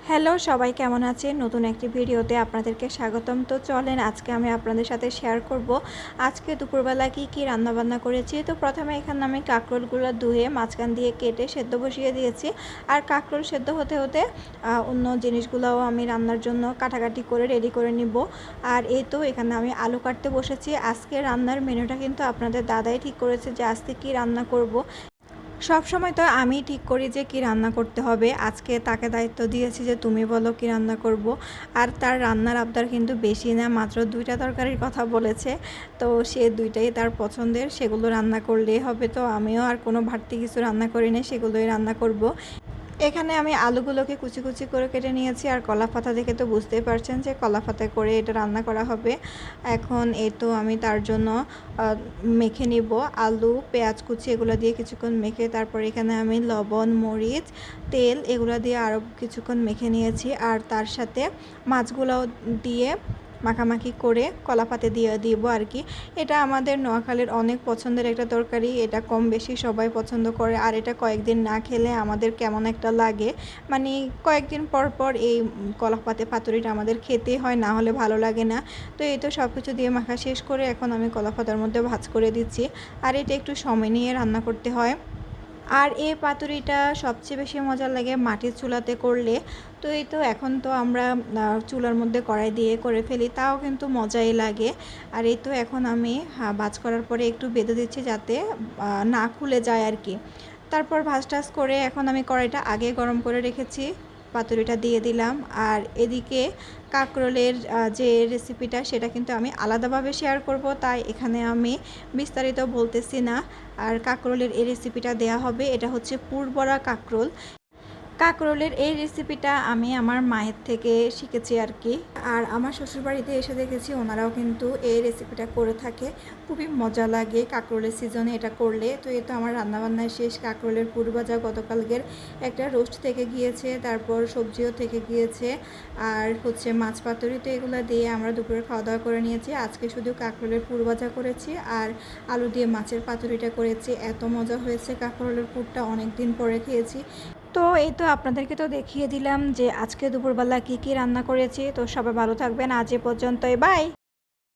Hello সবাই কেমন আছেন? নতুন একটি ভিডিওতে আপনাদেরকে স্বাগতম। তো চলেন আজকে আমি আপনাদের সাথে শেয়ার করব আজকে দুপুরবেলা কি রান্নাবান্না করেছি। তো প্রথমে এখানে আমি কাঁকরোলগুলো ধুয়ে মাঝখান দিয়ে কেটে সেদ্ধ বসিয়ে দিয়েছি। আর কাঁকরোল সেদ্ধ হতে হতে অন্য জিনিসগুলোও আমি রান্নার জন্য কাটাকাটি করে রেডি করে নিব। আর এই তো এখানে আমি আলু কাটতে বসেছি। আজকে রান্নার মেনুটা কিন্তু আপনাদের দাদাই ঠিক করেছে যে আজকে কি রান্না করব। সব সময় তো আমি ঠিক করি যে কি রান্না করতে হবে। আজকে তাকে দায়িত্ব দিয়েছি যে তুমি বলো কি রান্না করব। আর তার রান্নার আবদার কিন্তু বেশি না, মাত্র 2টা তরকারির কথা বলেছে। তো সে 2টাই তার পছন্দের, সেগুলো রান্না করলেই হবে। তো আমিও আর কোনো বাড়তি কিছু রান্না করি না, সেগুলোই রান্না করব। এখানে আমি আলুগুলোকে কুচি কুচি করে কেটে নিয়েছি। আর কলা পাতা দেখে তো বুঝতেই পারছেন যে কলা পাতায় করে এটা রান্না করা হবে। এখন এই তো আমি তার জন্য মেখে নিব আলু পেঁয়াজ কুচি এগুলো দিয়ে কিছুক্ষণ মেখে, তারপর এখানে আমি লবণ মরিচ তেল এগুলো দিয়ে আরও কিছুক্ষণ মেখে নিয়েছি। আর তার সাথে মাছগুলোও দিয়ে মাখামাখি করে কলা পাতে দিয়ে দিব আর কি। এটা আমাদের নোয়াখালীর অনেক পছন্দের একটা তরকারি, এটা কম বেশি সবাই পছন্দ করে। আর এটা কয়েকদিন না খেলে আমাদের কেমন একটা লাগে, মানে কয়েকদিন পর পর এই কলা পাতে পাতুরিটা আমাদের খেতেই হয়, না হলে ভালো লাগে না। তো এই তো সব কিছু দিয়ে মাখা শেষ করে এখন আমি কলা পাতার মধ্যে ভাজ করে দিচ্ছি। আর এটা একটু সময় নিয়ে রান্না করতে হয়। আর এই পাতুরিটা সবচেয়ে বেশি মজা লাগে মাটির চুলাতে করলে। তো এই তো এখন তো আমরা চুলার মধ্যে কড়াই দিয়ে করে ফেলি, তাও কিন্তু মজাই লাগে। আর এই তো এখন আমি ভাজ করার পরে একটু বেঁধে দিচ্ছি যাতে না খুলে যায় আর কি। তারপর ভাজ টাজ করে এখন আমি কড়াইটা আগে গরম করে রেখেছি, পাতুরিটা দিয়ে দিলাম। আর এদিকে কাঁকরোলের যে রেসিপিটা সেটা কিন্তু আমি আলাদাভাবে শেয়ার করব, তাই এখানে আমি বিস্তারিত বলতেছি না। আর কাঁকরোলের এই রেসিপিটা দেয়া হবে, এটা হচ্ছে পুরবরা কাঁকরোল। কাঁকরোলের এই রেসিপিটা আমি আমার মায়ের থেকে শিখেছি আর কি। আর আমার শ্বশুরবাড়িতে এসে দেখেছি ওনারাও কিন্তু এই রেসিপিটা করে থাকে, খুবই মজা লাগে কাঁকরোলের সিজনে এটা করলে। তো এই তো আমার রান্নাবান্নায় শেষ। কাঁকরোলের পুর ভাজা গতকালকের একটা রোস্ট থেকে গিয়েছে, তারপর সবজিও থেকে গিয়েছে, আর হচ্ছে মাছ পাতুরি। তো এগুলো দিয়ে আমরা দুপুরে খাওয়া দাওয়া করে নিয়েছি। আজকে শুধু কাঁকরোলের পুর ভাজা করেছি আর আলু দিয়ে মাছের পাতুরিটা করেছি। এত মজা হয়েছে, কাঁকরোলের পুরটা অনেক দিন পরে খেয়েছি। তো এই তো আপনাদেরকে তো দেখিয়ে দিলাম যে আজকে দুপুরবেলা কি রান্না করেছি। তো সবাই ভালো থাকবেন, আজ এ পর্যন্তই, বাই।